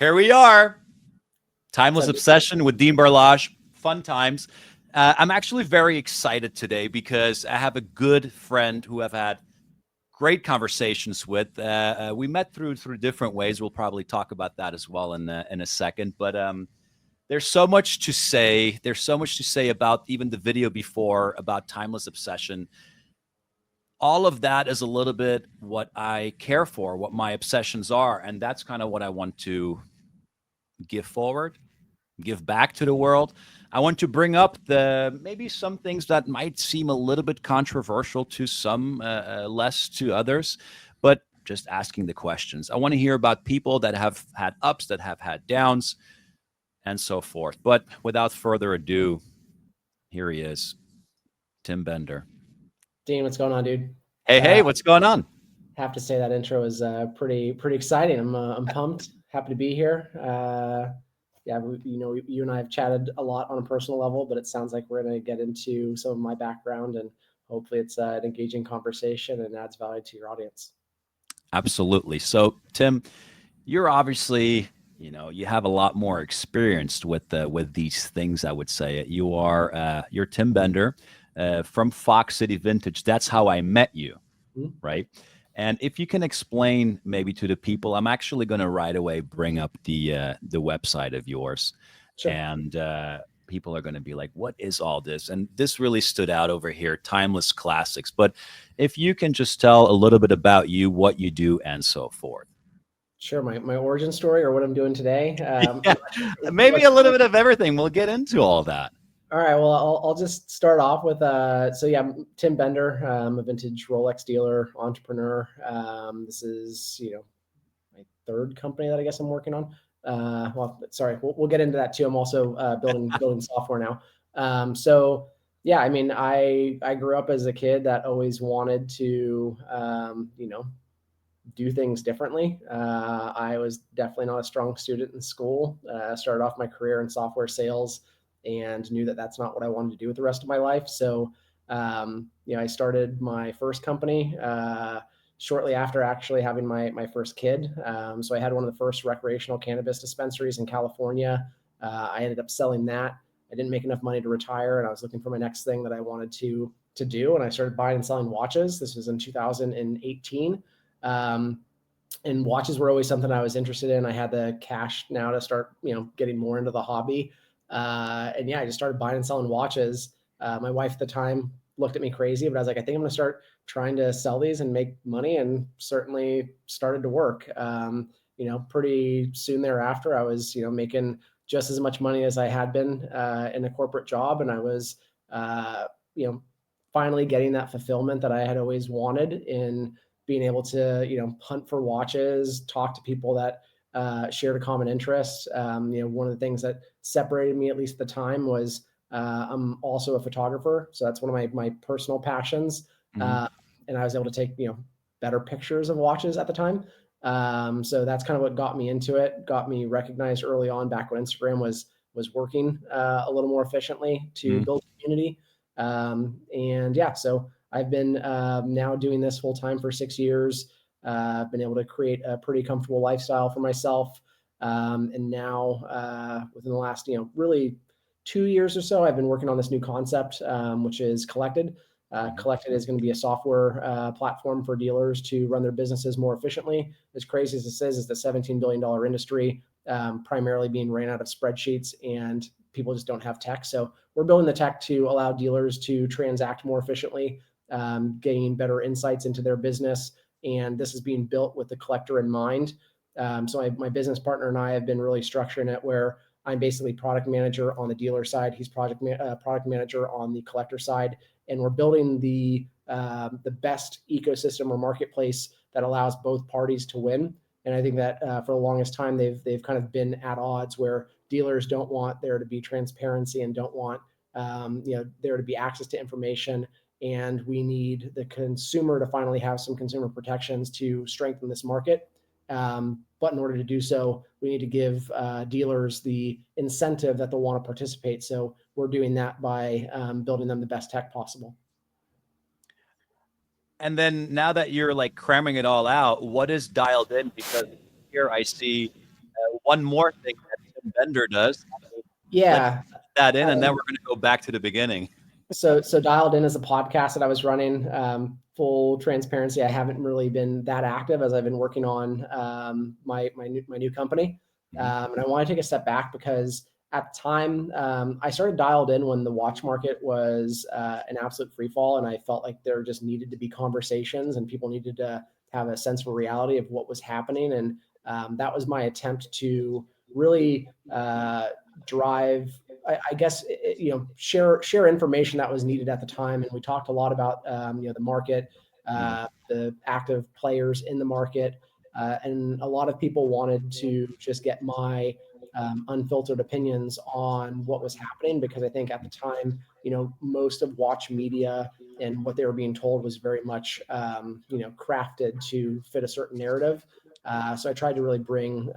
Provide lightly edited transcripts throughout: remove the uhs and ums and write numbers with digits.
Here we are. Timeless So, Obsession with Dean Barlage. Fun times. I'm actually very excited today because I have a good friend who I've had great conversations with. We met through different ways. We'll probably talk about that as well in a second. But there's so much to say. There's so much to say about even the video before about Timeless Obsession. All of that is a little bit what I care for, what my obsessions are, and that's kind of what I want to give forward, give back to the world. I want to bring up the maybe some things that might seem a little bit controversial to some, less to others, but just asking the questions. I want to hear about people that have had ups, that have had downs, and so forth. But without further ado, here he is, Tim Bender. Dean, what's going on, dude? Hey, what's going on? Have to say that intro is pretty exciting. I'm pumped. Happy to be here. Yeah, you and I have chatted a lot on a personal level, but it sounds like we're going to get into some of my background, and hopefully it's an engaging conversation and adds value to your audience. Absolutely. So, Tim, you're obviously, you have a lot more experience with these things. I would say you're Tim Bender from FogCityVintage. That's how I met you, Mhm. right? And if you can explain maybe to the people, I'm actually going to right away bring up the website of yours, Sure. and people are going to be like, "What is all this?" And this really stood out over here, Timeless Classics. But if you can just tell a little bit about you, what you do, and so forth. Sure. My origin story or what I'm doing today. Yeah, maybe a little bit of everything. We'll get into all that. All right. Well, I'll just start off with so yeah, I'm Tim Bender. I'm a vintage Rolex dealer, entrepreneur. This is my third company that I guess I'm working on. Well, sorry, we'll get into that too. I'm also building software now. So yeah, I mean, I grew up as a kid that always wanted to do things differently. I was definitely not a strong student in school. Started off my career in software sales and knew that that's not what I wanted to do with the rest of my life. So, I started my first company shortly after actually having my first kid. So I had one of the first recreational cannabis dispensaries in California. I ended up selling that. I didn't make enough money to retire, and I was looking for my next thing that I wanted to do. And I started buying and selling watches. This was in 2018. And watches were always something I was interested in. I had the cash now to start, getting more into the hobby. And yeah, I just started buying and selling watches. My wife at the time looked at me crazy, but I was like, I think I'm going to start trying to sell these and make money, and certainly started to work. Pretty soon thereafter, I was, making just as much money as I had been in a corporate job. And I was, finally getting that fulfillment that I had always wanted in being able to, hunt for watches, talk to people that shared a common interest. One of the things that separated me, at least at the time, was I'm also a photographer. So that's one of my personal passions. Mhm. And I was able to take, better pictures of watches at the time. So that's kind of what got me into it, got me recognized early on back when Instagram was working a little more efficiently to Mhm. build community. And yeah, so I've been now doing this full time for 6 years. I've been able to create a pretty comfortable lifestyle for myself. And now within the last, really 2 years or so, I've been working on this new concept, which is Collected. Collected is going to be a software platform for dealers to run their businesses more efficiently. As crazy as this is, it's a $17 billion industry, primarily being ran out of spreadsheets, and people just don't have tech. So we're building the tech to allow dealers to transact more efficiently, gain better insights into their business. And this is being built with the collector in mind. So my business partner and I have been really structuring it where I'm basically product manager on the dealer side. He's product manager on the collector side, and we're building the best ecosystem or marketplace that allows both parties to win. And I think that for the longest time they've kind of been at odds where dealers don't want there to be transparency and don't want there to be access to information. And we need the consumer to finally have some consumer protections to strengthen this market. But in order to do so, we need to give dealers the incentive that they'll want to participate. So we're doing that by building them the best tech possible. And then now that you're like cramming it all out, what is dialed in? Because here I see one more thing that Tim Bender does. Let's Yeah. put that in, and then Um, we're going to go back to the beginning. so Dialed In is a podcast that I was running. Full transparency, I haven't really been that active as I've been working on my new company, and I want to take a step back because at the time I started Dialed In when the watch market was an absolute free fall, and I felt like there just needed to be conversations and people needed to have a sense of reality of what was happening, and that was my attempt to really drive I guess share information that was needed at the time, and we talked a lot about the market, the active players in the market, and a lot of people wanted to just get my unfiltered opinions on what was happening because I think at the time, most of watch media and what they were being told was very much crafted to fit a certain narrative. So I tried to really bring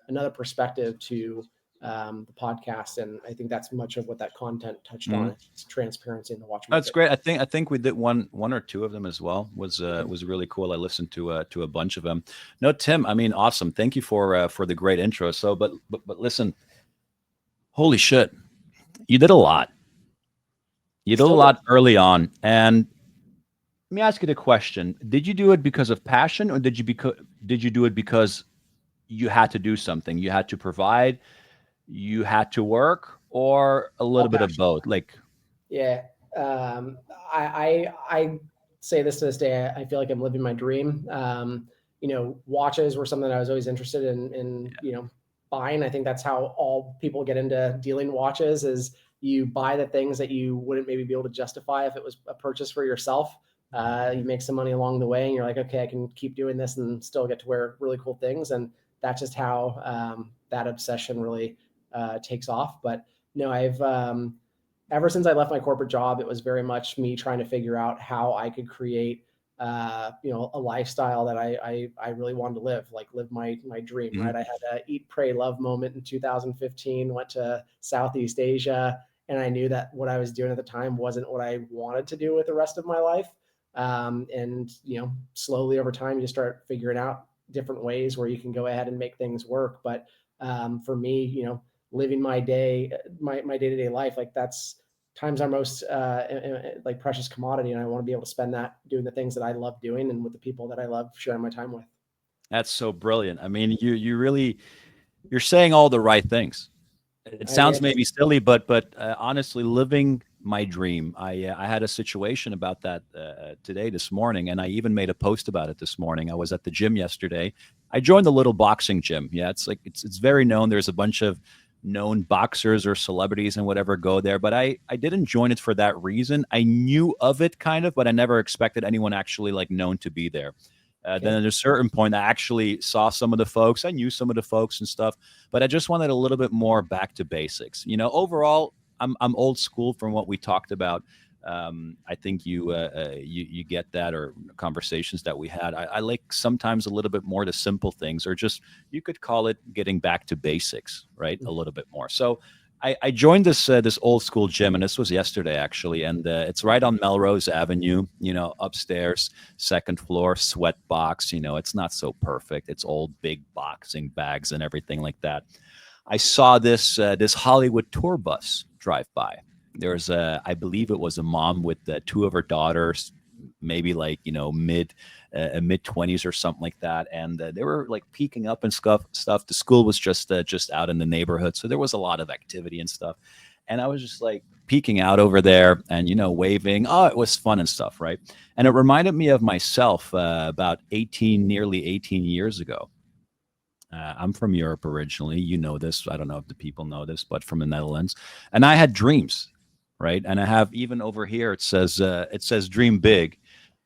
another perspective to the podcast, and I think that's much of what that content touched Mm-hmm. on. It's transparency in the watch That's market. great. I think we did one or two of them as well. Was really cool. I listened to a bunch of them. No, Tim. I mean, awesome. Thank you for the great intro. So, but listen, holy shit, you did a lot. You did a Still do. lot early on, and let me ask you the question: did you do it because of passion, or did you do it because you had to do something? You had to provide, you had to work, or a All little bit of passion. both? Like, Yeah. I say this to this day. I feel like I'm living my dream. Watches were something I was always interested in buying. I think that's how all people get into dealing watches is you buy the things that you wouldn't maybe be able to justify if it was a purchase for yourself. You make some money along the way and you're like, okay, I can keep doing this and still get to wear really cool things. And that's just how that obsession really takes off. But no, I've ever since I left my corporate job, it was very much me trying to figure out how I could create, a lifestyle that I really wanted to live my dream. mhm. Right. I had a eat, pray, love moment in 2015. Went to Southeast Asia, and I knew that what I was doing at the time wasn't what I wanted to do with the rest of my life. And slowly over time, you just start figuring out different ways where you can go ahead and make things work. But for me, living my day-to-day life, like that's time's our most like precious commodity, and I want to be able to spend that doing the things that I love doing and with the people that I love sharing my time with. That's so brilliant. I mean, you really you're saying all the right things. It I sounds guess. maybe silly, but honestly, living my dream. I had a situation about that today, this morning, and I even made a post about it this morning. I was at the gym yesterday. I joined the little boxing gym. Yeah, it's like it's very known. There's a bunch of known boxers or celebrities and whatever go there, but I didn't join it for that reason. I knew of it kind of, but I never expected anyone actually like known to be there. Then Okay. at a certain point, I actually saw some of the folks. I knew some of the folks and stuff, but I just wanted a little bit more back to basics. Overall, I'm old school from what we talked about. I think you get that, or conversations that we had. I like sometimes a little bit more the simple things, or just you could call it getting back to basics, right? A little bit more. So I joined this old school gym, and this was yesterday actually, and it's right on Melrose Avenue. Upstairs, second floor, sweat box. It's not so perfect. It's old, big boxing bags and everything like that. I saw this Hollywood tour bus drive by. There's I believe it was a mom with two of her daughters, maybe like mid 20s or something like that, and they were like peeking up and stuff. The school was just out in the neighborhood, so there was a lot of activity and stuff. And I was just like peeking out over there and waving. Oh, it was fun and stuff, right? And it reminded me of myself about 18, nearly 18 years ago. I'm from Europe originally. You know this. I don't know if the people know this, but from the Netherlands. And I had dreams, right? And I have even over here it says dream big.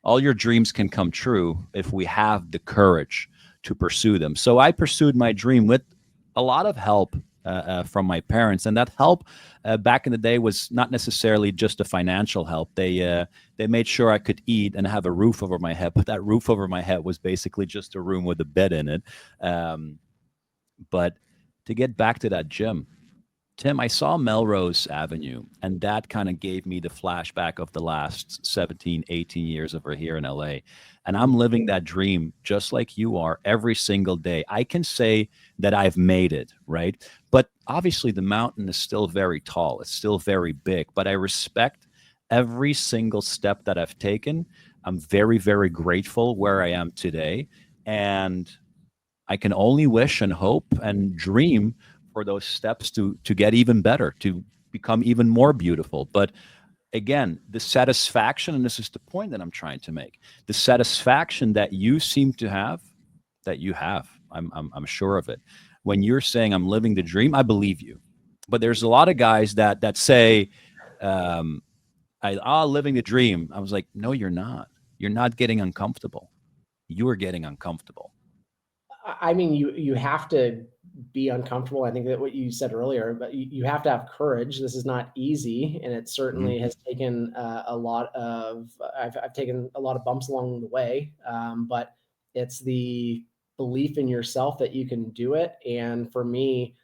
All your dreams can come true if we have the courage to pursue them. So I pursued my dream with a lot of help from my parents, and that help back in the day was not necessarily just a financial help. They made sure I could eat and have a roof over my head, but that roof over my head was basically just a room with a bed in it. But to get back to that gym, Tim, I saw Melrose Avenue, and that kind of gave me the flashback of the last 17, 18 years over here in LA. And I'm Mhm. living that dream just like you are every single day. I can say that I've made it, right? But obviously, the mountain is still very tall, it's still very big, but I respect every single step that I've taken. I'm very, very grateful where I am today. And I can only wish and hope and dream for those steps to get even better, to become even more beautiful. But again, the satisfaction, and this is the point that I'm trying to make, the satisfaction that you seem to have, that you have, I'm sure of it. When you're saying I'm living the dream, I believe you. But there's a lot of guys that say, um, living the dream. I was like, no, you're not. You're not getting uncomfortable. You are getting uncomfortable. I mean, you have to be uncomfortable. I think that what you said earlier, but you have to have courage. This is not easy, and it Mhm. certainly has taken a lot of. I've taken a lot of bumps along the way, but it's the belief in yourself that you can do it. And for me,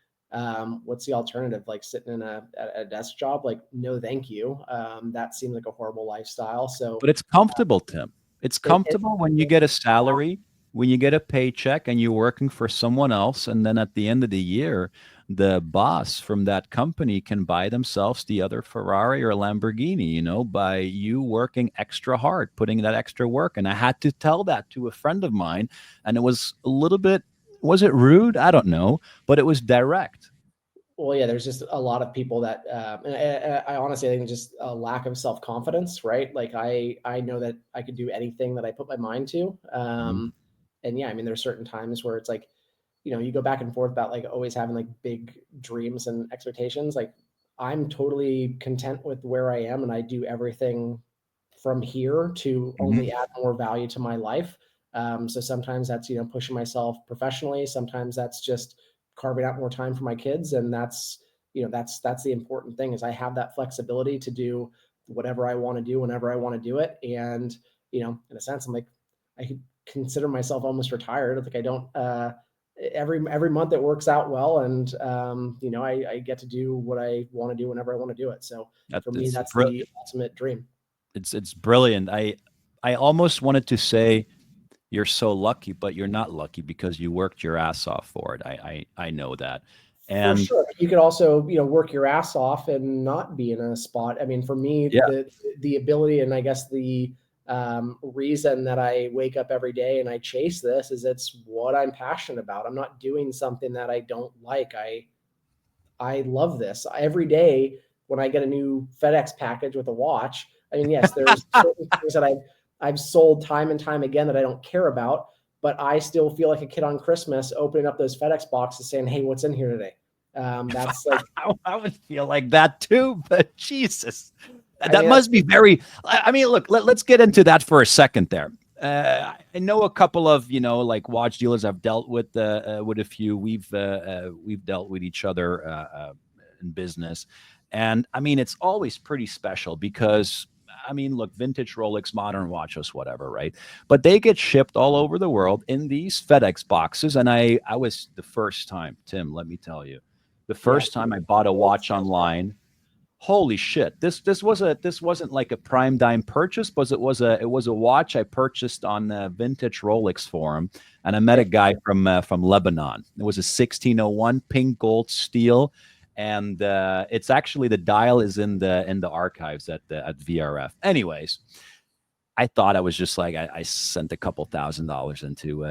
what's the alternative? Like sitting in a desk job? Like, no, thank you. That seems like a horrible lifestyle. So But it's comfortable, Tim. It's it comfortable when you get a salary, when you get a paycheck and you're working for someone else. And then at the end of the year, the boss from that company can buy themselves the other Ferrari or Lamborghini, by you working extra hard, putting that extra work. And I had to tell that to a friend of mine. And it was a little bit, was it rude? I don't know, but it was direct. Well, yeah, there's just a lot of people that, and I honestly think it's just a lack of self confidence, right? Like I know that I could do anything that I put my mind to, Mhm. and yeah, I mean, there's certain times where it's like, you go back and forth about like always having like big dreams and expectations. Like I'm totally content with where I am, and I do everything from here to Mhm. only add more value to my life. So sometimes that's pushing myself professionally. Sometimes that's just carving out more time for my kids, and that's the important thing is I have that flexibility to do whatever I want to do whenever I want to do it. And in a sense, I'm like I could consider myself almost retired. Like I don't. Every month it works out well, and I get to do what I want to do whenever I want to do it. So That for me, it's that's the ultimate dream. it's brilliant. I almost wanted to say you're so lucky, but you're not lucky because you worked your ass off for it. I know that. For And sure. You could also, work your ass off and not be in a spot. I mean, for me, yeah, the ability and I guess the reason that I wake up every day and I chase this is it's what I'm passionate about. I'm not doing something that I don't like. I love this every day when I get a new FedEx package with a watch. I mean, yes, there's certain things that I've sold time and time again that I don't care about, but I still feel like a kid on Christmas opening up those FedEx boxes saying, "Hey, what's in here today?" That's like, I would feel like that too, but Jesus, I that mean, that's must be very. I mean, look, let's get into that for a second there. I know a couple of like watch dealers I've dealt with a few. We've dealt with each other in business, and I mean it's always pretty special because I mean, look, vintage Rolex, modern watches, whatever, right? But they get shipped all over the world in these FedEx boxes, and I was the first time, Tim. Let me tell you, the yeah. first time I bought a watch online, holy shit, this wasn't like a prime dime purchase, but it was a watch I purchased on the vintage Rolex forum, and I met a Okay. guy from Lebanon. It was a 1601 pink gold steel, and it's actually the dial is in the archives at VRF. Anyways, I thought I was just like I sent a couple $1,000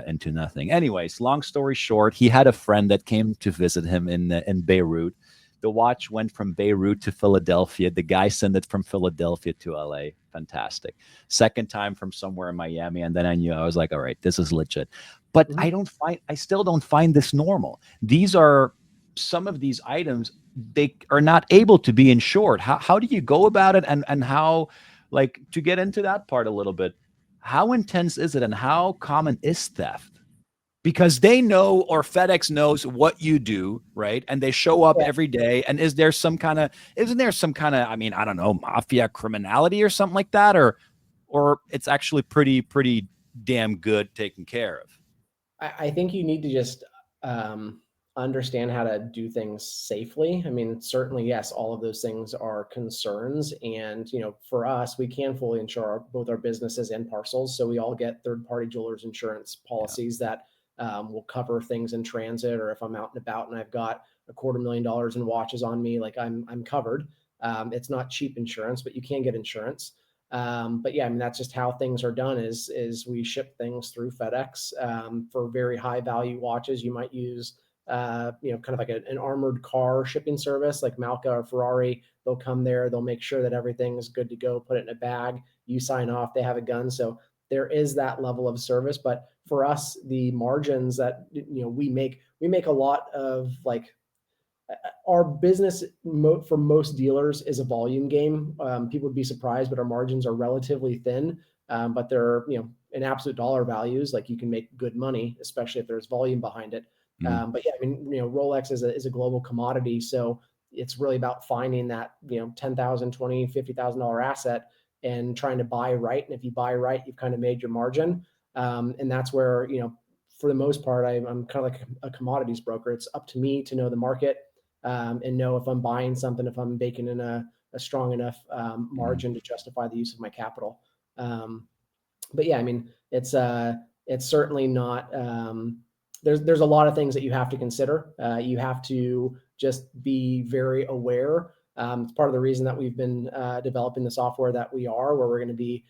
into nothing. Anyways, long story short, he had a friend that came to visit him in Beirut. The watch went from Beirut to Philadelphia. The guy sent it from Philadelphia to LA. Fantastic. Second time from somewhere in Miami, and then I knew I was like, all right, this is legit. But Mhm. I still don't find this normal. These are some of these items they are not able to be insured. How do you go about it, and how like to get into that part a little bit, how intense is it and how common is theft? Because they know or FedEx knows what you do, right? And they show up Yeah. every day. And isn't there some kind of, I mean, I don't know, mafia criminality or something like that? Or it's actually pretty damn good taken care of. I think you need to just, um, understand how to do things safely. I mean, certainly, yes, all of those things are concerns. And, for us, we can fully insure both our businesses and parcels. So we all get third-party jewelers insurance Yeah. policies that will cover things in transit, or if I'm out and about and I've got $250,000 in watches on me, like I'm covered. It's not cheap insurance, but you can get insurance. But yeah, I mean, that's just how things are done is we ship things through FedEx. For very high value watches, you might use kind of like an armored car shipping service like Malca or Ferrari. They'll come there, they'll make sure that everything is good to go, put it in a bag, you sign off, they have a gun. So there is that level of service. But for us, the margins that we make a lot of, like, our business for most dealers is a volume game. People would be surprised, but our margins are relatively thin. But they're, in absolute dollar values, like, you can make good money, especially if there's volume behind it. Mm. But yeah, I mean, Rolex is a global commodity. So it's really about finding that, $10,000, $20,000, $50,000 asset and trying to buy right. And if you buy right, you've kind of made your margin. And that's where, for the most part, I'm kind of like a commodities broker. It's up to me to know the market, and know if I'm buying something, if I'm baking in a strong enough Mm. margin to justify the use of my capital. Um, but yeah, I mean, it's certainly not. There's a lot of things that you have to consider. You have to just be very aware. It's part of the reason that we've been developing the software that we are, where we're going to be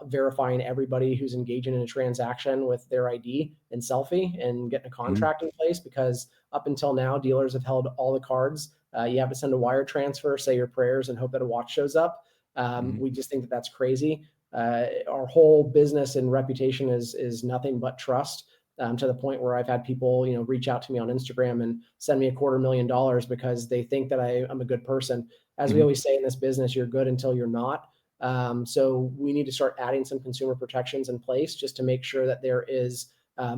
verifying everybody who's engaging in a transaction with their ID and selfie and getting a Mm. contract in place. Because up until now, dealers have held all the cards. You have to send a wire transfer, say your prayers, and hope that a watch shows up. Mm. We just think that that's crazy. Our whole business and reputation is nothing but trust. To the point where I've had people, reach out to me on Instagram and send me $250,000 because they think that I'm a good person. As we Mm. always say in this business, you're good until you're not. So we need to start adding some consumer protections in place just to make sure that there is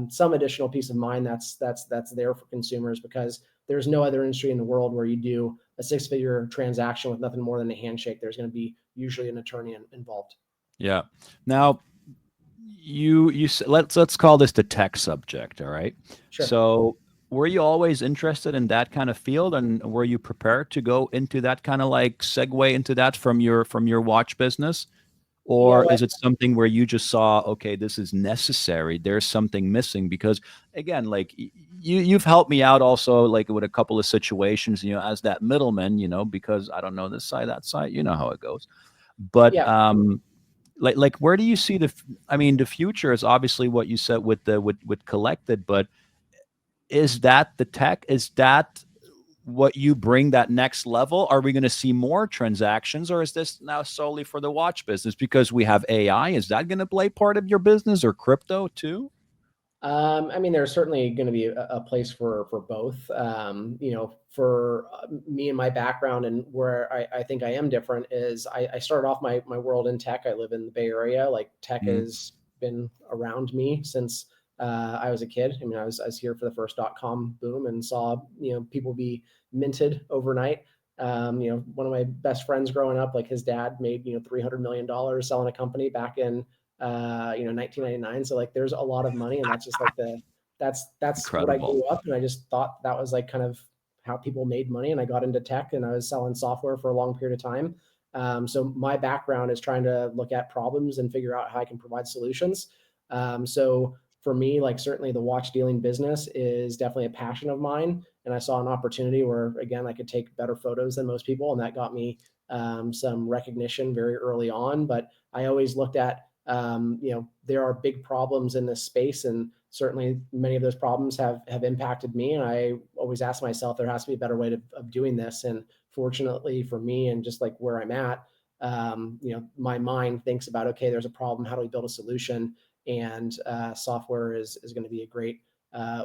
some additional peace of mind that's there for consumers, because there's no other industry in the world where you do a six-figure transaction with nothing more than a handshake. There's going to be usually an attorney involved. Yeah. Now, let's call this the tech subject, all right? Sure. So, were you always interested in that kind of field, and were you prepared to go into that kind of like segue into that from your watch business? Yeah. Or Well, is it something where you just saw, okay, this is necessary, there's something missing? Because again, like you've helped me out also, like with a couple of situations, as that middleman, because I don't know this side, that side, you know how it goes. But yeah. like where do you see I mean, the future is obviously what you said with the with collected, but is that the tech? Is that what you bring that next level? Are we going to see more transactions, or is this now solely for the watch business because we have AI? Is that going to play part of your business, or crypto too? I mean, there's certainly going to be a place for both. For me and my background, and where I think I am different is I started off my world in tech. I live in the Bay Area. Like, tech Mm. has been around me since I was a kid. I mean, I was here for the first .com boom and saw people be minted overnight. One of my best friends growing up, like, his dad made $300 million selling a company back in 1999. So, like, there's a lot of money, and that's just like that's what I Incredible. grew up, and I just thought that was like kind of how people made money. And I got into tech, and I was selling software for a long period of time. So my background is trying to look at problems and figure out how I can provide solutions. So for me, like, certainly the watch dealing business is definitely a passion of mine, and I saw an opportunity where, again, I could take better photos than most people, and that got me some recognition very early on. But I always looked at there are big problems in this space, and certainly many of those problems have impacted me. And I always ask myself, there has to be a better way of doing this. And fortunately for me, and just like where I'm at, my mind thinks about, okay, there's a problem. How do we build a solution? And software is going to be a great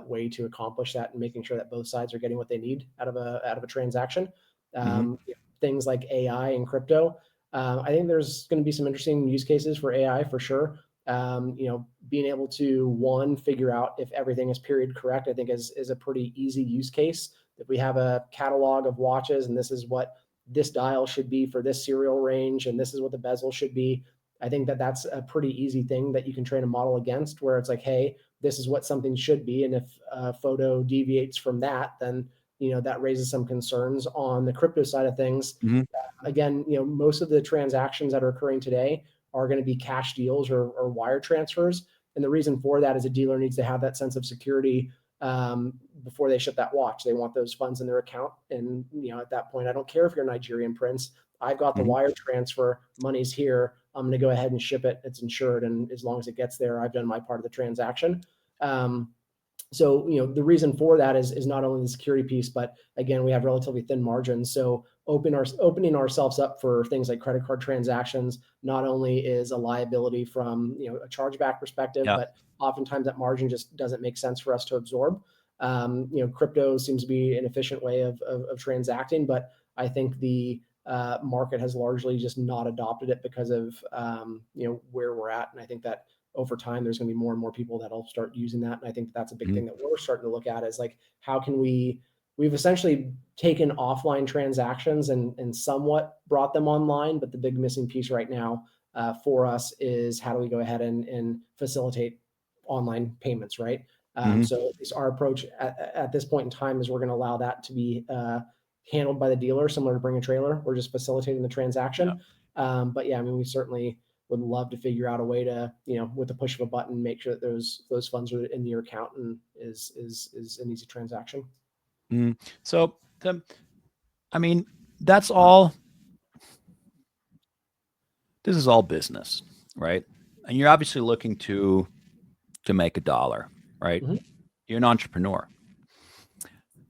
way to accomplish that, and making sure that both sides are getting what they need out of a transaction. Hmm. Things like AI and crypto, I think there's going to be some interesting use cases for AI for sure. Being able to, one, figure out if everything is period correct, I think is a pretty easy use case. If we have a catalog of watches, and this is what this dial should be for this serial range, and this is what the bezel should be, I think that that's a pretty easy thing that you can train a model against, where it's like, hey, this is what something should be. And if a photo deviates from that, then, that raises some concerns. On the crypto side of things, Mm-hmm. again, most of the transactions that are occurring today are going to be cash deals or wire transfers. And the reason for that is a dealer needs to have that sense of security before they ship that watch. They want those funds in their account. And, at that point, I don't care if you're Nigerian Prince. I've got the Mm-hmm. wire transfer, money's here. I'm going to go ahead and ship it. It's insured. And as long as it gets there, I've done my part of the transaction. So, the reason for that is not only the security piece, but again, we have relatively thin margins. So opening ourselves up for things like credit card transactions not only is a liability from, a chargeback perspective, Yeah. but oftentimes that margin just doesn't make sense for us to absorb. Crypto seems to be an efficient way of transacting, but I think the market has largely just not adopted it because of, where we're at. And I think that over time, there's going to be more and more people that'll start using that. And I think that's a big thing that we're starting to look at, is like, how can we've essentially taken offline transactions and somewhat brought them online. But the big missing piece right now for us is, how do we go ahead and facilitate online payments, right? Mm-hmm. So at least our approach at this point in time is we're going to allow that to be handled by the dealer, similar to Bring a Trailer. We're just facilitating the transaction. Yeah. But yeah, I mean, we certainly would love to figure out a way to, with the push of a button, make sure that those funds are in your account and is an easy transaction. Mm. So, I mean, that's all. This is all business, right? And you're obviously looking to make a dollar, right? Mm-hmm. You're an entrepreneur.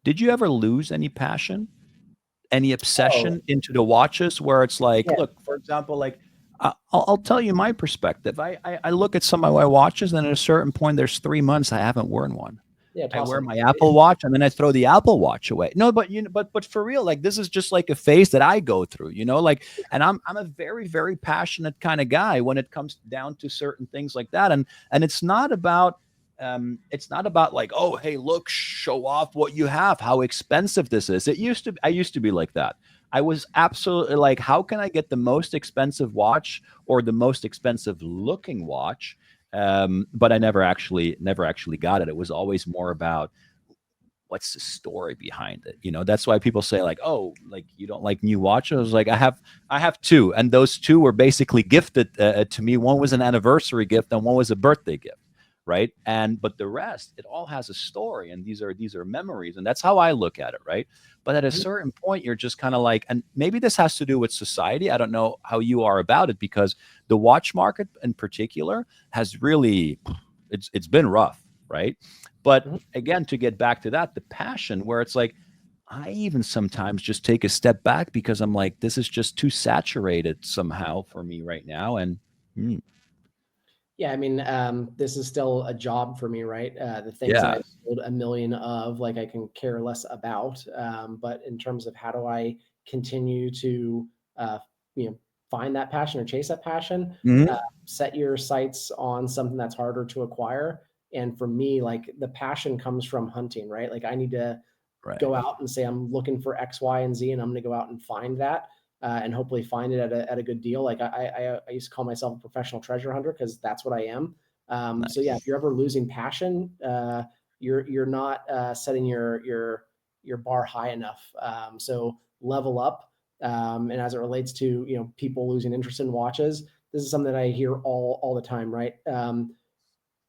Did you ever lose any passion, any Oh, obsession into the watches, where it's like, yeah. look, for example, like I'll tell you my perspective. I look at some of my watches, and at a certain point, there's 3 months I haven't worn one. Yeah, I toss wear them my away, right? Apple Watch, and then I throw the Apple Watch away. No, but but for real, like, this is just like a phase that I go through, like, and I'm a very, very passionate kind of guy when it comes down to certain things like that. And it's not about like, oh, hey, look, show off what you have, how expensive this is. I used to be like that. I was absolutely like, how can I get the most expensive watch or the most expensive looking watch? But I never actually got it. It was always more about, what's the story behind it. That's why people say, like, oh, like, you don't like new watches. I was like, I have two, and those two were basically gifted to me. One was an anniversary gift, and one was a birthday gift, right? But the rest, it all has a story, and these are memories, and that's how I look at it, right? But at a Mhm. certain point, you're just kind of like, and maybe this has to do with society. I don't know how you are about it, because the watch market in particular has really, it's been rough, right? But Mhm. again, to get back to that, the passion, where it's like, I even sometimes just take a step back, because I'm like, this is just too saturated somehow for me right now. And mm, Yeah, I mean, this is still a job for me, right? The things that yeah, I've sold a million of, like, I can care less about. But in terms of how do I continue to, uh, you know, find that passion or chase that passion, uh, hmm, set your sights on something that's harder to acquire. And for me, like, the passion comes from hunting, right? Like, I need to right, go out and say, I'm looking for X, Y, and Z, and I'm going to go out and find that. And hopefully find it at a good deal. Like, I used to call myself a professional treasure hunter, because that's what I am. So yeah, if nice, you're ever losing passion, you're not setting your bar high enough. So level up. And as it relates to, people losing interest in watches, this is something that I hear all the time, right? And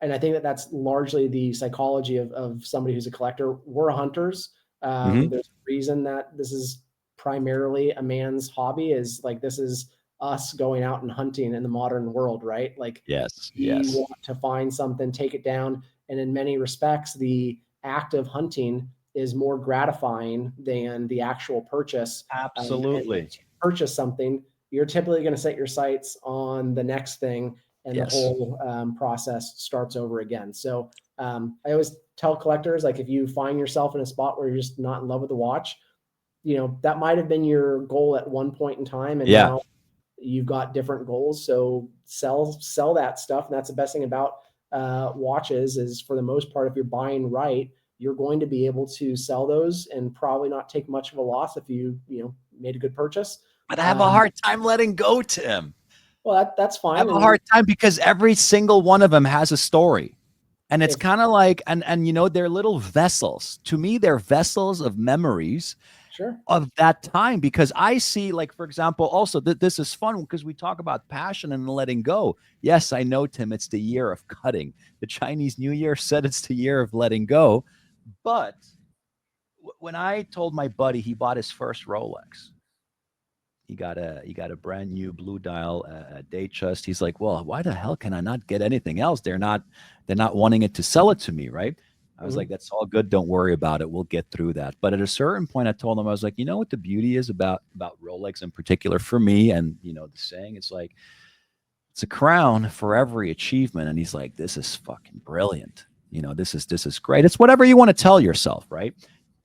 I think that that's largely the psychology of somebody who's a collector. We're hunters. hmm, There's a reason that this is primarily a man's hobby. Is like, this is us going out and hunting in the modern world, right? Like, yes, we yes, want to find something, take it down, and in many respects, the act of hunting is more gratifying than the actual purchase. And absolutely, once you purchase something, you're typically going to set your sights on the next thing, and the yes, whole process starts over again. So I always tell collectors, like, if you find yourself in a spot where you're just not in love with the watch, that might have been your goal at one point in time, and yeah. now you've got different goals. So sell that stuff. And that's the best thing about watches, is, for the most part, if you're buying right, you're going to be able to sell those and probably not take much of a loss if you made a good purchase. But I have a Um, hard time letting go, Tim. Well, that's I fine. have a And hard time because every single one of them has a story. And it's if kind of like, and you know, they're little vessels. To me, they're vessels of memories sure. of that time, because I see, like, for example, also this is fun because we talk about passion and letting go. Yes, I know, Tim, it's the year of cutting. The Chinese New Year said it's the year of letting go. But when I told my buddy he bought his first Rolex, he got a brand new blue dial Datejust. He's like, well, why the hell can I not get anything else? They're not wanting it to sell it to me, right? I was like, Mhm. that's all good. Don't worry about it. We'll get through that. But at a certain point, I told him, I was like, you know what the beauty is about Rolex in particular for me, and the saying, it's like it's a crown for every achievement. And he's like, this is fucking brilliant. This is great. It's whatever you want to tell yourself, right?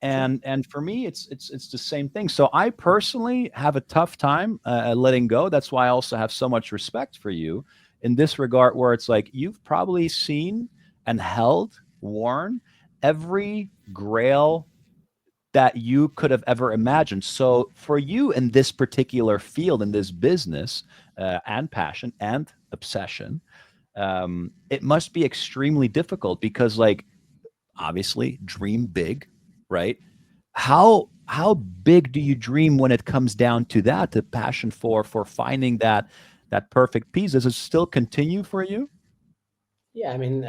Sure. And for me, it's the same thing. So I personally have a tough time letting go. That's why I also have so much respect for you in this regard, where it's like you've probably seen and held, worn every grail that you could have ever imagined. So for you in this particular field, in this business, and passion and obsession, it must be extremely difficult because, like, obviously, dream big, right? How big do you dream when it comes down to that? The passion for finding that perfect piece. Does it still continue for you? Yeah, I mean,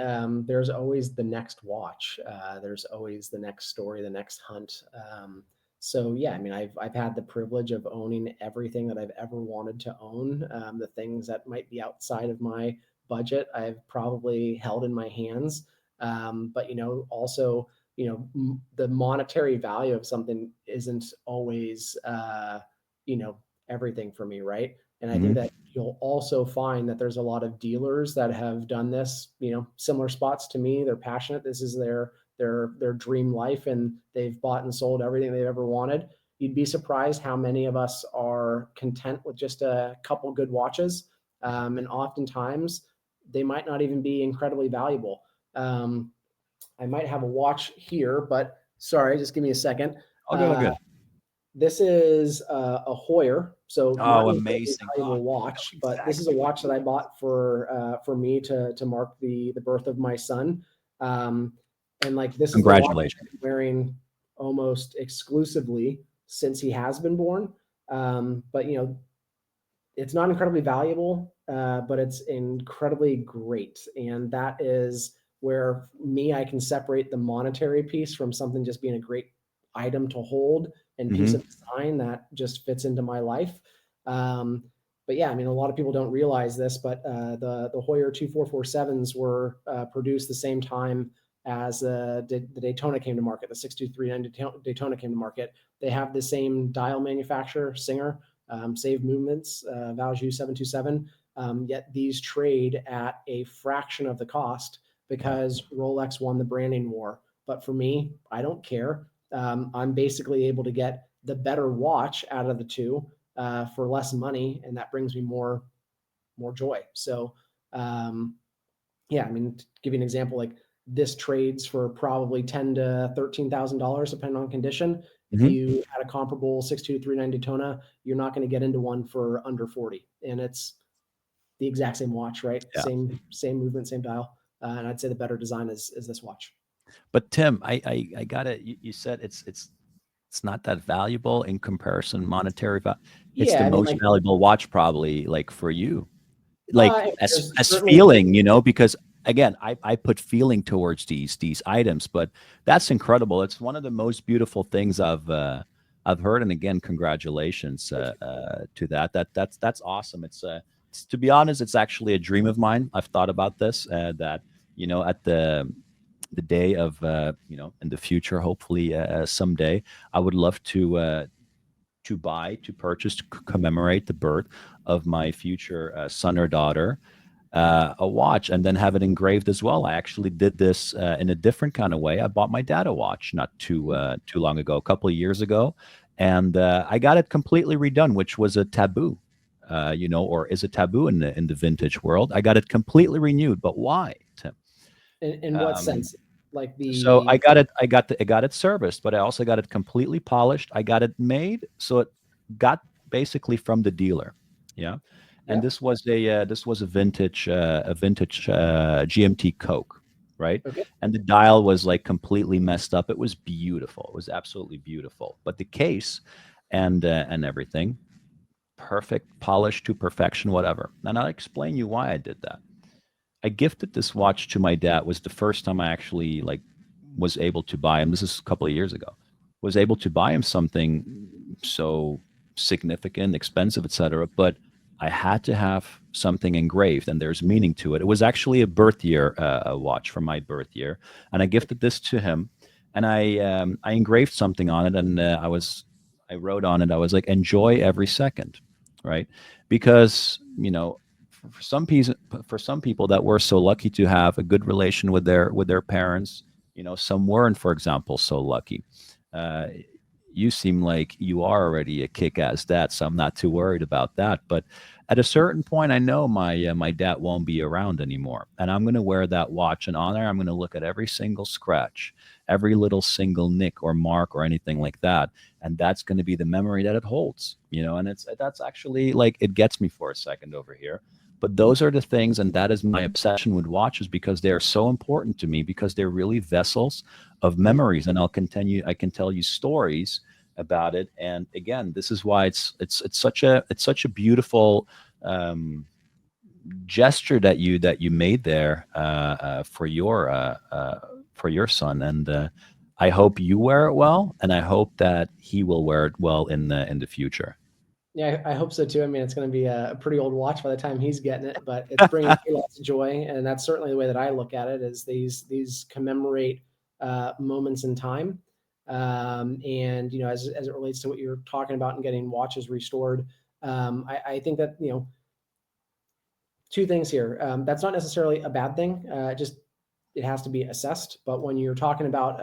there's always the next watch. There's always the next story, the next hunt. So yeah, I mean, I've had the privilege of owning everything that I've ever wanted to own. The things that might be outside of my budget, I've probably held in my hands. But also, the monetary value of something isn't always, you know, everything for me, right? And I think Hmm. that you'll also find that there's a lot of dealers that have done this, similar spots to me. They're passionate. This is their dream life, and they've bought and sold everything they've ever wanted. You'd be surprised how many of us are content with just a couple good watches, and oftentimes they might not even be incredibly valuable. Um, I might have a watch here, but sorry, just give me a second. All good, all Uh, good. this is a Hoyer, so not Oh, an incredibly amazing. Oh, valuable I know watch, but this is a exactly what watch you that I mean. bought for me to mark the birth of my son. Um, and like this is the watch I've Congratulations. been wearing almost exclusively since he has been born. But it's not incredibly valuable, but it's incredibly great. And that is where me, I can separate the monetary piece from something just being a great item to hold and piece Hmm. of design that just fits into my life. Um, but yeah, I mean, a lot of people don't realize this, but the Hoyer 2447s were produced the same time as the Daytona came to market. The 6239 Daytona came to market. They have the same dial manufacturer, Singer, Save Movements, Value 727. Yet these trade at a fraction of the cost Yeah. because Rolex won the branding war. But for me, I don't care. I'm basically able to get the better watch out of the two for less money, and that brings me more joy. So yeah, I mean, to give you an example, like this trades for probably $10,000 to $13,000 depending on condition. If Hmm. you had a comparable 6239 Daytona, you're not going to get into one for under 40, and it's the exact same watch, right? Yeah. Same movement, same dial, and I'd say the better design is this watch. But Tim, I got it. You said it's not that valuable in comparison monetary value. It's the Yeah, I mean, most like valuable watch probably, like, for you, like, as there's as certainly feeling, because again, I put feeling towards these items. But that's incredible. It's one of the most beautiful things I've heard. And again, congratulations to that's awesome. To be honest, it's actually a dream of mine. I've thought about this, that at the day of, in the future, hopefully someday, I would love to purchase, to commemorate the birth of my future son or daughter, a watch, and then have it engraved as well. I actually did this in a different kind of way. I bought my dad a watch not too long ago, a couple of years ago, and I got it completely redone, which was a taboo, or is a taboo in the vintage world. I got it completely renewed. But why, Tim? in what Um, sense? Like so I the got it. I got it serviced, but I also got it completely polished. I got it made, so it got basically from the dealer. Yeah. and Yeah. this was a vintage GMT Coke, right? Okay. And the dial was like completely messed up. It was beautiful. It was absolutely beautiful. But the case and everything, perfect, polished to perfection, whatever. And I'll explain you why I did that. I gifted this watch to my dad. It was the first time I actually like was able to buy him. This is a couple of years ago. Was able to buy him something so significant, expensive, etc. But I had to have something engraved, and there's meaning to it. It was actually a birth year a watch from my birth year, and I gifted this to him, and I engraved something on it, and I wrote on it. I was like, enjoy every second, right? Because for some people that were so lucky to have a good relation with their parents, some weren't, for example, so lucky. uh, you seem like you are already a kick-ass dad, so I'm not too worried about that. But at a certain point, I know my dad won't be around anymore, and I'm going to wear that watch in honor. I'm going to look at every single scratch, every little single nick or mark or anything like that, and that's going to be the memory that it holds. And that's actually like it gets me for a second over here. But those are the things, and that is my obsession with watches because they are so important to me because they're really vessels of Mhm. memories, and I can tell you stories about it. And again, this is why it's such a beautiful um, gesture that you made there for your son. And I hope you wear it well, and I hope that he will wear it well in the future. Yeah, I hope so too. I mean, it's going to be a pretty old watch by the time he's getting it, but it's bringing me lots of joy, and that's certainly the way that I look at it. Is these commemorate moments in time, and as it relates to what you're talking about and getting watches restored, I think that two things here. That's not necessarily a bad thing. Just it has to be assessed. But when you're talking about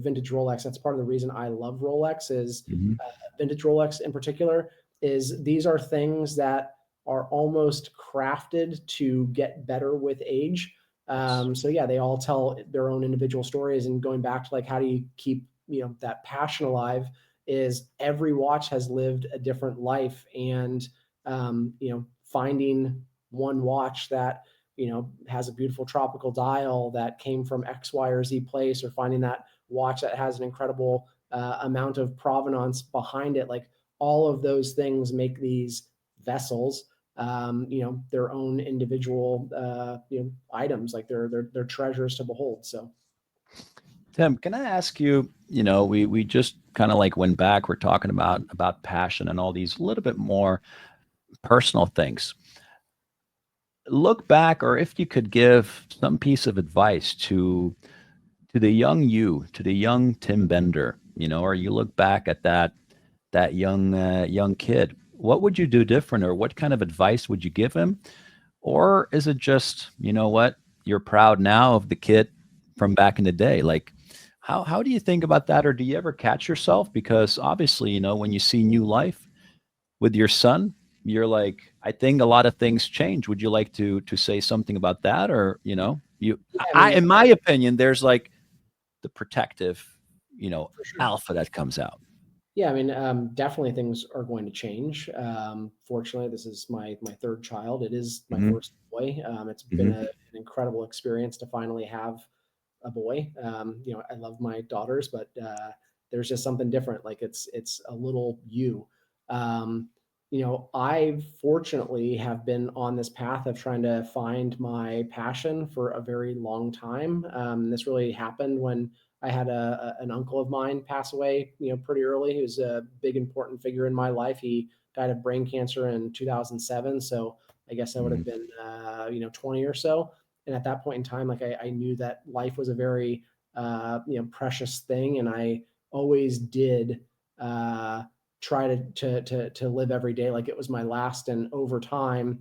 vintage Rolex, that's part of the reason I love Rolex is Mhm. vintage Rolex in particular. Is these are things that are almost crafted to get better with age. Yes. So yeah, they all tell their own individual stories. And going back to like how do you keep that passion alive? Is every watch has lived a different life, and finding one watch that has a beautiful tropical dial that came from X, Y, or Z place, or finding that watch that has an incredible amount of provenance behind it. Like all of those things make these vessels, their own individual, items. Like they're treasures to behold. So Tim, can I ask you, we just kind of like went back, we're talking about passion and all these little bit more personal things. Look back, or if you could give some piece of advice to the young you, to the young Tim Bender, or you look back at that young kid, what would you do different, or what kind of advice would you give him? Or is it just, what, you're proud now of the kid from back in the day? Like, how do you think about that, or do you ever catch yourself? Because obviously, when you see new life with your son, you're like, I think a lot of things change. Would you like to say something about that, or yeah, I I mean, in my opinion, there's like the protective, for sure. alpha that comes out. Yeah, I mean, definitely things are going to change. Fortunately, this is my third child. It is my Hmm. first boy. It's been Hmm. an incredible experience to finally have a boy. I love my daughters, but there's just something different. Like it's a little you. Um, I fortunately have been on this path of trying to find my passion for a very long time. This really happened when I had an uncle of mine pass away, pretty early. He was a big important figure in my life. He died of brain cancer in 2007. So I guess I would have Hmm. been, 20 or so. And at that point in time, like I knew that life was a very, precious thing. And I always did, try to live every day like it was my last. And over time,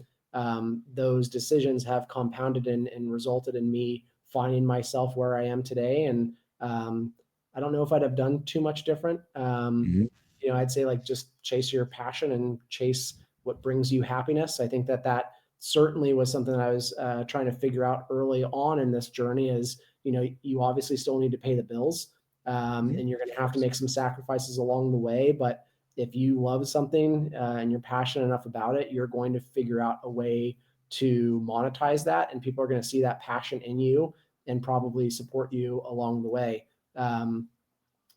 those decisions have compounded and resulted in me finding myself where I am today. And I don't know if I'd have done too much different. Hmm. I'd say like just chase your passion and chase what brings you happiness. I think that certainly was something that I was trying to figure out early on in this journey. Is you obviously still need to pay the bills, Hmm. and you're going Of to have to course. make some sacrifices along the way. But if you love something and you're passionate enough about it, you're going to figure out a way to monetize that, and people are going to see that passion in you and probably support you along the way.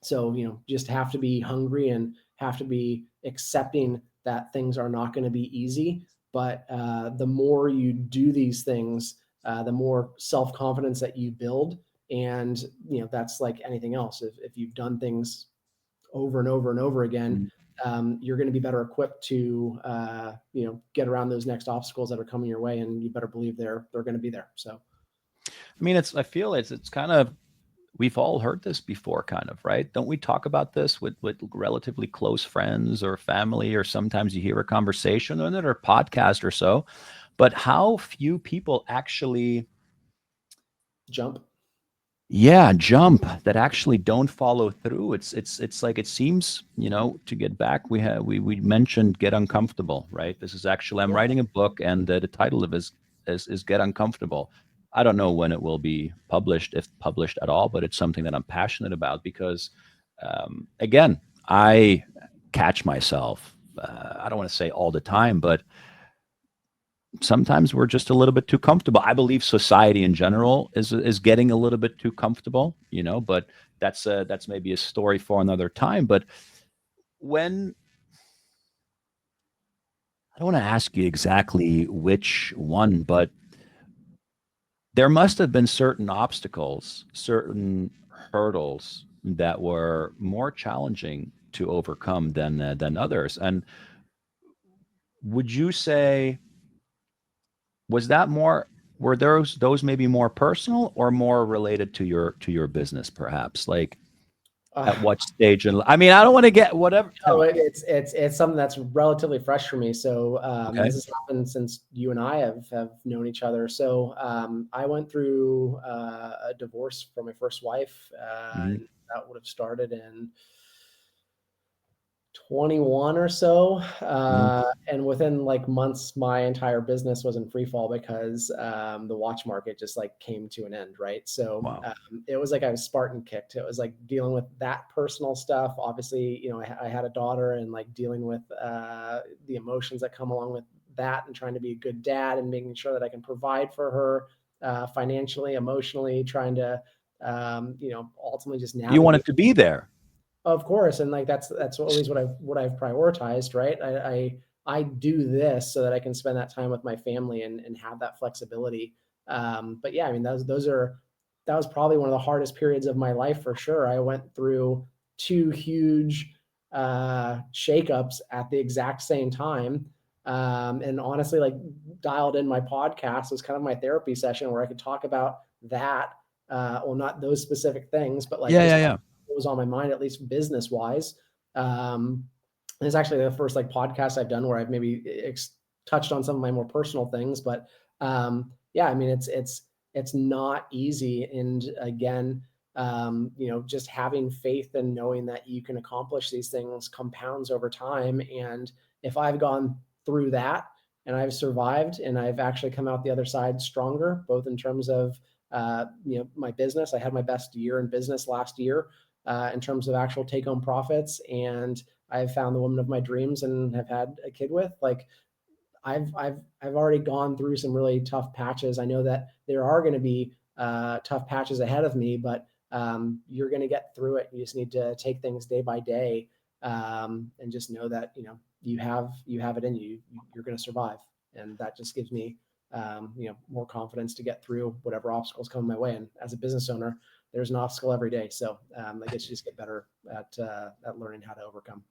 So, just have to be hungry and have to be accepting that things are not going to be easy. But the more you do these things, the more self-confidence that you build. And, that's like anything else. If you've done things over and over and over again, you're going to be better equipped to, get around those next obstacles that are coming your way. And you better believe they're going to be there. So, I mean, I feel it's kind of, we've all heard this before, kind of, right? Don't we talk about this with relatively close friends or family, or sometimes you hear a conversation or another podcast or so, but how few people actually jump. jump, that actually don't follow through. It's like, it seems, to get back, we mentioned get uncomfortable, right? This is actually, I'm Yeah. writing a book, and the title of it is Get Uncomfortable. I don't know when it will be published, if published at all, but it's something that I'm passionate about, because again, I catch myself, I don't want to say all the time, but sometimes we're just a little bit too comfortable. I believe society in general is getting a little bit too comfortable, but that's maybe a story for another time. But when, I don't want to ask you exactly which one, but there must have been certain obstacles, certain hurdles that were more challenging to overcome than others. And would you say, was that more, were those maybe more personal or more related to your business, perhaps? Like, at Uh, what stage? And I mean, I don't want to get whatever, Oh, Tim. it's something that's relatively fresh for me. So Okay. this has happened since you and I have known each other. So I went through a divorce from my first wife, Hmm. and that would have started in 21 or so. Hmm. And within like months, my entire business was in free fall because the watch market just like came to an end. Right. So Wow. it was like I was Spartan kicked. It was like dealing with that personal stuff. Obviously, I had a daughter, and like dealing with the emotions that come along with that, and trying to be a good dad and making sure that I can provide for her financially, emotionally, trying to, ultimately just You navigate. wanted to be there. Of course, and like that's always what I've prioritized, right? I do this so that I can spend that time with my family and have that flexibility. But yeah, I mean that was probably one of the hardest periods of my life for sure. I went through two huge shakeups at the exact same time. And honestly, like dialed in my podcast was kind of my therapy session where I could talk about that. Well, not those specific things, but like Yeah, just yeah, yeah. what was on my mind, at least business wise. It's actually the first like podcast I've done where I've maybe touched on some of my more personal things, but yeah, I mean, it's not easy. And again, just having faith and knowing that you can accomplish these things compounds over time. And if I've gone through that and I've survived and I've actually come out the other side stronger, both in terms of my business. I had my best year in business last year in terms of actual take home profits. And I've found the woman of my dreams and have had a kid with. Like I've already gone through some really tough patches. I know that there are going to be tough patches ahead of me, but you're going to get through it. You just need to take things day by day, and just know that you have it in you. You're going to survive, and that just gives me more confidence to get through whatever obstacles come my way. And as a business owner, there's an obstacle every day, so I guess you just get better at learning how to overcome.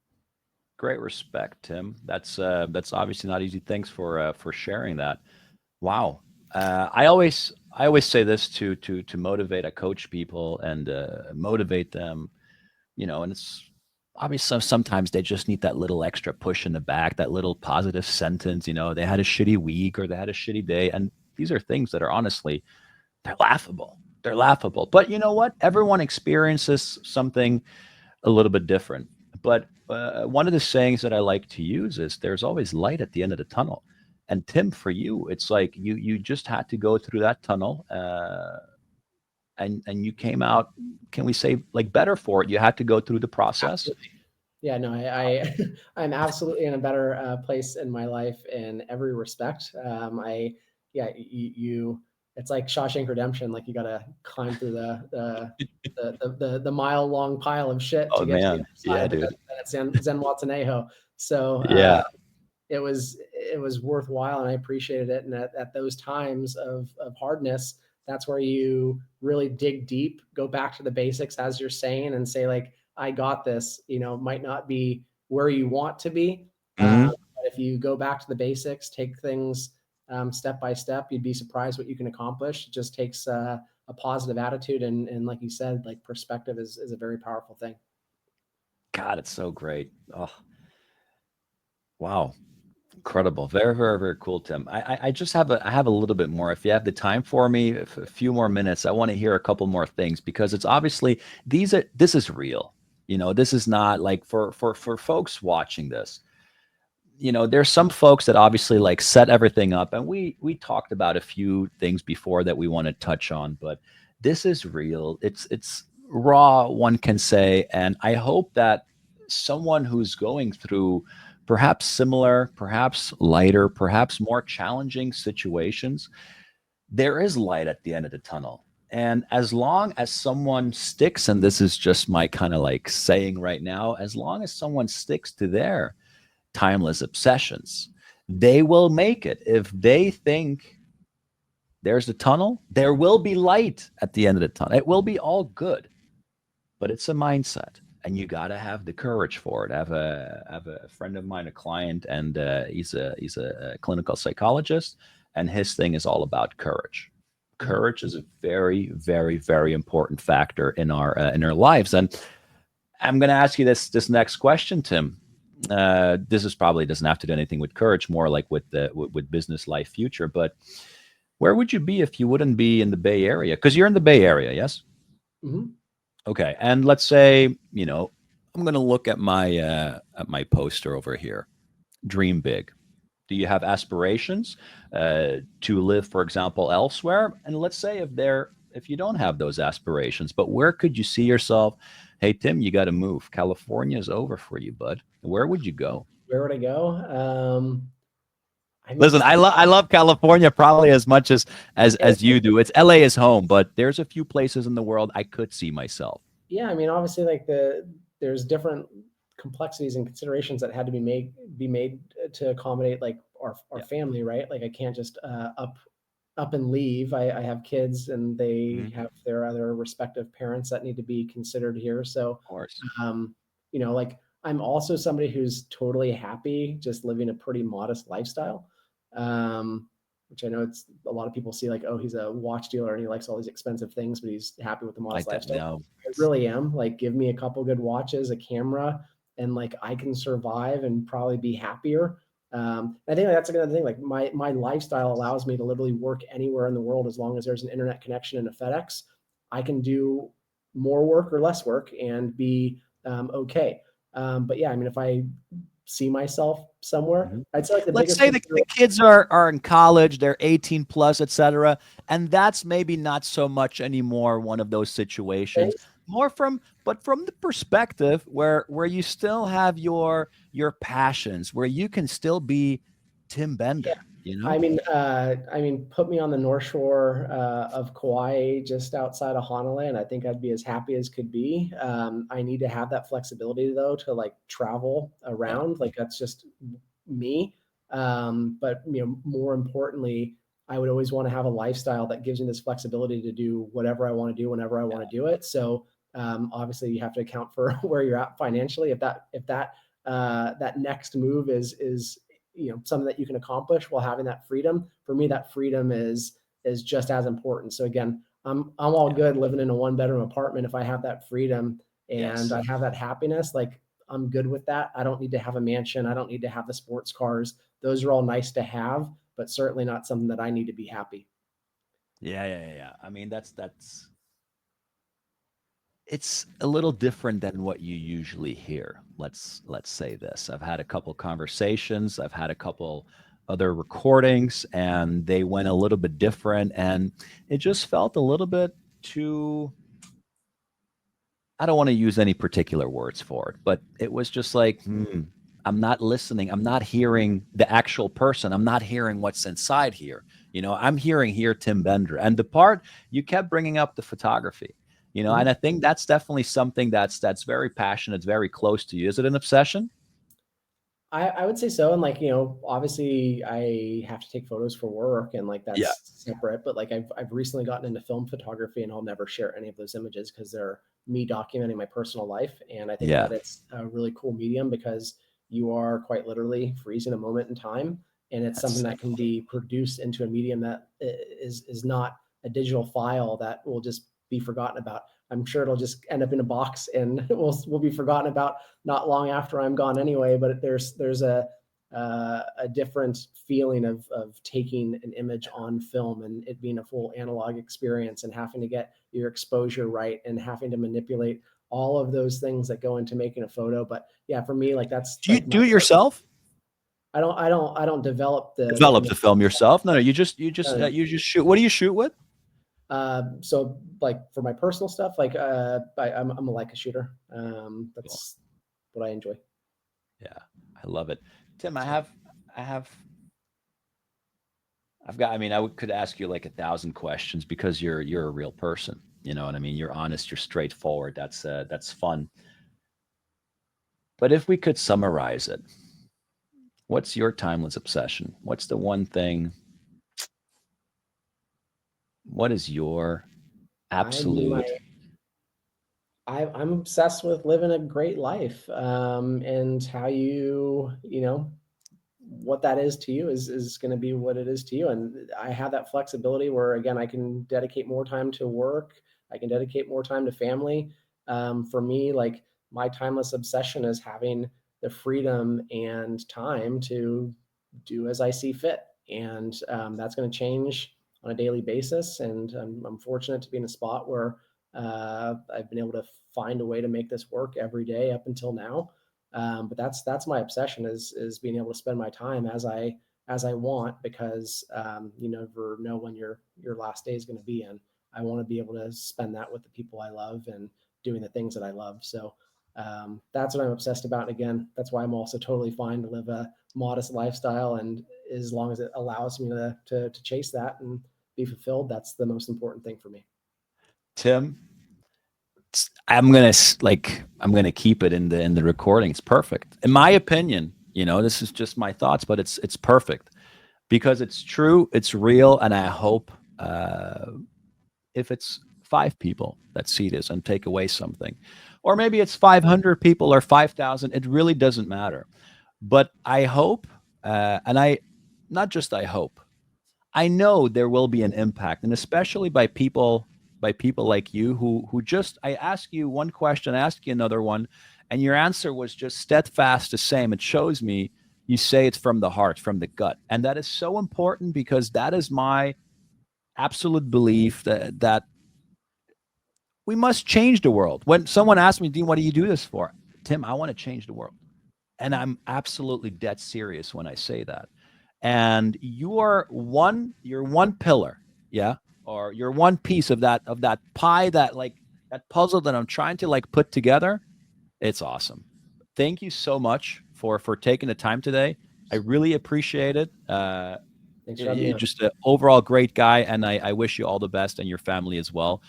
Great respect, Tim. That's obviously not easy. Thanks for sharing that. Wow. I always say this to motivate, I coach people and motivate them, and it's obviously sometimes they just need that little extra push in the back, that little positive sentence. They had a shitty week or they had a shitty day, and these are things that are honestly, they're laughable. They're laughable. But you know what? Everyone experiences something a little bit different. But one of the sayings that I like to use is there's always light at the end of the tunnel. And Tim, for you, it's like you just had to go through that tunnel, and you came out. Can we say like better for it? You had to go through the process. Absolutely. Yeah, no, I'm absolutely in a better place in my life in every respect. Yeah, it's like Shawshank Redemption. Like you got to climb through the mile long pile of shit to Oh get to the man, other yeah, side, but dude. that's Zen Watanejo. So Yeah. it was worthwhile, and I appreciated it. And at those times of hardness, that's where you really dig deep, go back to the basics, as you're saying, and say like, I got this. Might not be where you want to be, Mhm. but if you go back to the basics, take things step by step, you'd be surprised what you can accomplish. It just takes a positive attitude, and like you said, like perspective is a very powerful thing. God, it's so great. Oh, wow. Incredible. Very, very, very cool, Tim. I just I have a little bit more. If you have the time for me, if a few more minutes, I want to hear a couple more things because it's obviously this is real. This is not like for folks watching this. There's some folks that obviously like set everything up, and we talked about a few things before that we want to touch on, but this is real. It's raw, one can say, and I hope that someone who's going through perhaps similar, perhaps lighter, perhaps more challenging situations, there is light at the end of the tunnel. And as long as someone sticks, and this is just my kind of like saying right now, as long as someone sticks to their timeless obsessions, they will make it. If they think there's a tunnel, there will be light at the end of the tunnel. It will be all good, but it's a mindset. And you got to have the courage for it. I have a friend of mine, a client, and he's a clinical psychologist, and his thing is all about courage. Mhm. Courage is a very, very, very important factor in our lives. And I'm going to ask you this next question, Tim. This is probably doesn't have to do anything with courage, more like with business life future. But where would you be if you wouldn't be in the Bay Area? Because you're in the Bay Area, yes? Mhm. Okay, and let's say I'm going to look at my poster over here. Dream big. Do you have aspirations to live, for example, elsewhere? And let's say if you don't have those aspirations, but where could you see yourself? Hey, Tim, you got to move. California is over for you, bud. Where would you go? Where would I go? I mean, Listen, I love California probably as much as you do. It's LA is home, but there's a few places in the world I could see myself. yeah, I mean, obviously, like there's different complexities and considerations that had to be made to accommodate like our Yeah, family, right? Like I can't just up and leave. I have kids, and they mhm, have their other respective parents that need to be considered here. So, of course. um, like I'm also somebody who's totally happy just living a pretty modest lifestyle. Um, which I know it's a lot of people see like, oh, he's a watch dealer and he likes all these expensive things, but he's happy with the I modest don't lifestyle. know. I really am. Like, give me a couple good watches, a camera, and like I can survive and probably be happier. I think that's another thing. Like my lifestyle allows me to literally work anywhere in the world as long as there's an internet connection and a FedEx. I can do more work or less work and be okay. But yeah, I mean, if I see myself somewhere, Mhm. I'd say like the Let's biggest say the kids are in college, they're 18 plus, etc. And that's maybe not so much anymore one of those situations. things. More from the perspective where you still have your passions, where you can still be Tim Yeah, Bender, put me on the North Shore of Kauai, just outside of Honolulu, and I think I'd be as happy as could be. I need to have that flexibility though to like travel Yeah. around. Like that's just me. But more importantly, I would always want to have a lifestyle that gives me this flexibility to do whatever I want to do whenever I want to do it. So obviously, you have to account for where you're at financially. If that next move is something that you can accomplish while having that freedom, for me that freedom is just as important. So again, I'm all Yeah. good living in a one bedroom apartment if I have that freedom and Yes. I have that happiness. Like I'm good with that. I don't need to have a mansion. I don't need to have the sports cars. Those are all nice to have, but certainly not something that I need to be happy. Yeah. I mean, that's it's a little different than what you usually hear. Let's say this. I've had a couple conversations, I've had a couple other recordings, and they went a little bit different, and it just felt a little bit too, I don't want to use any particular words for it, but it was just like, I'm not listening. I'm not hearing the actual person. I'm not hearing what's inside here. I'm hearing here Tim Bender. And the part you kept bringing up, the photography, and I think that's definitely something that's very passionate, it's very close to you. Is it an obsession? I would say so. And like, obviously I have to take photos for work and like Yeah. that's separate, but like I've recently gotten into film photography and I'll never share any of those images because they're me documenting my personal life. And I think Yeah. that it's a really cool medium because you are quite literally freezing a moment in time. And it's something That's that can be produced into a medium that is not a digital file that will just be forgotten about. I'm sure it'll just end up in a box and will be forgotten about not long after I'm gone anyway. But there's a different feeling of taking an image on film and it being a full analog experience and having to get your exposure right and having to manipulate all of those things that go into making a photo. But yeah, for me, like that's Do you like my do it yourself? I don't develop the Develop image. the film yourself? No, you just shoot. What do you shoot with? So like for my personal stuff, like I'm a Leica shooter. Cool. That's what I enjoy. Yeah, I love it. Tim, So I have, I've got. I mean, could ask you like 1,000 questions because you're a real person. You know what I mean? You're honest. You're straightforward. That's fun. But if we could summarize it, what's your timeless obsession? What's the one thing? What is your I mean, absolute? I'm obsessed with living a great life, and how what that is to you is going to be what it is to you. And I have that flexibility where again I can dedicate more time to work, I can dedicate more time to family. For me, like my timeless obsession is having the freedom and time to do as I see fit, and that's going to change on a daily basis. And I'm fortunate to be in a spot where I've been able to find a way to make this work every day up until now. But that's my obsession is being able to spend my time as I want because you never know when your last day is going to be, and I want to be able to spend that with the people I love and doing the things that I love. So that's what I'm obsessed about. And again, that's why I'm also totally fine to live a modest lifestyle, and as long as it allows me to chase that and be fulfilled, that's the most important thing for me. Tim, I'm gonna keep it in the recording. It's perfect, in my opinion. This is just my thoughts, but it's perfect because it's true, it's real, and I hope if it's 5 people that see this and take away something, or maybe it's 500 people or 5,000, it really doesn't matter. But I hope, and I not just I hope, I know there will be an impact, and especially by people like you who just I ask you one question, I ask you another one, and your answer was just steadfast the same. It shows me you say it's from the heart, from the gut, and that is so important because that is my absolute belief that we must change the world. When someone asks me, Dean, what do you do this for? Tim, I want to change the world, and I'm absolutely dead serious when I say that. And you're one pillar, yeah, or you're one piece of that pie, that puzzle that I'm trying to put together. It's awesome. Thank you so much for taking the time today. I really appreciate it. Thanks for having me You're on. just an overall great guy, and I wish you all the best and your family as well.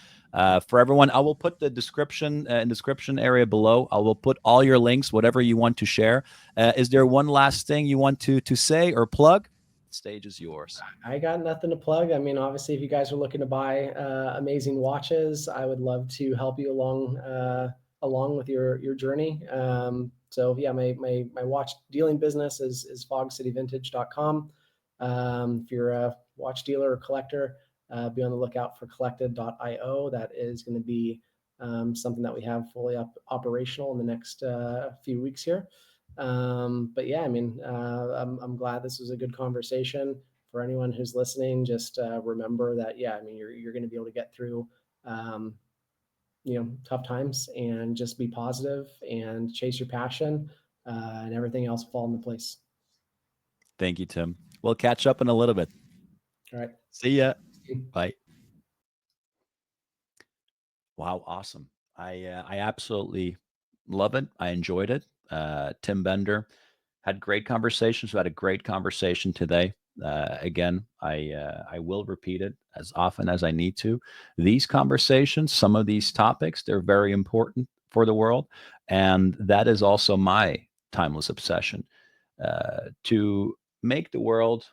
For everyone, I will put the description in description area below. I will put all your links, whatever you want to share. Is there one last thing you want to say or plug? The stage is yours. I got nothing to plug. I mean, obviously, if you guys are looking to buy amazing watches, I would love to help you along with your journey. So yeah, my watch dealing business is FogCityVintage.com. If you're a watch dealer or collector, be on the lookout for collected.io. That is going to be something that we have fully operational in the next few weeks here. But yeah, I mean, I'm glad this was a good conversation. For anyone who's listening, just remember that, yeah, I mean, you're going to be able to get through, um, tough times, and just be positive and chase your passion, and everything else will fall into place. Thank you, Tim. We'll catch up in a little bit. All right. See ya. Bye. Wow, awesome. I absolutely love it. I enjoyed it. Tim Bender had great conversations. We had a great conversation today. Again, I will repeat it as often as I need to. These conversations, some of these topics, they're very important for the world, and that is also my timeless obsession, to make the world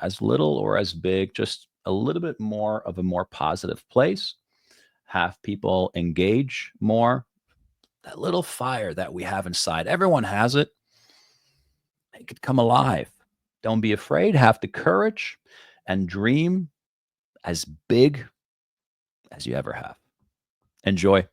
as little or as big, just a little bit more of a more positive place. Have people engage more. That little fire that we have inside, everyone has it. Make it come alive. Don't be afraid. Have the courage and dream as big as you ever have. Enjoy.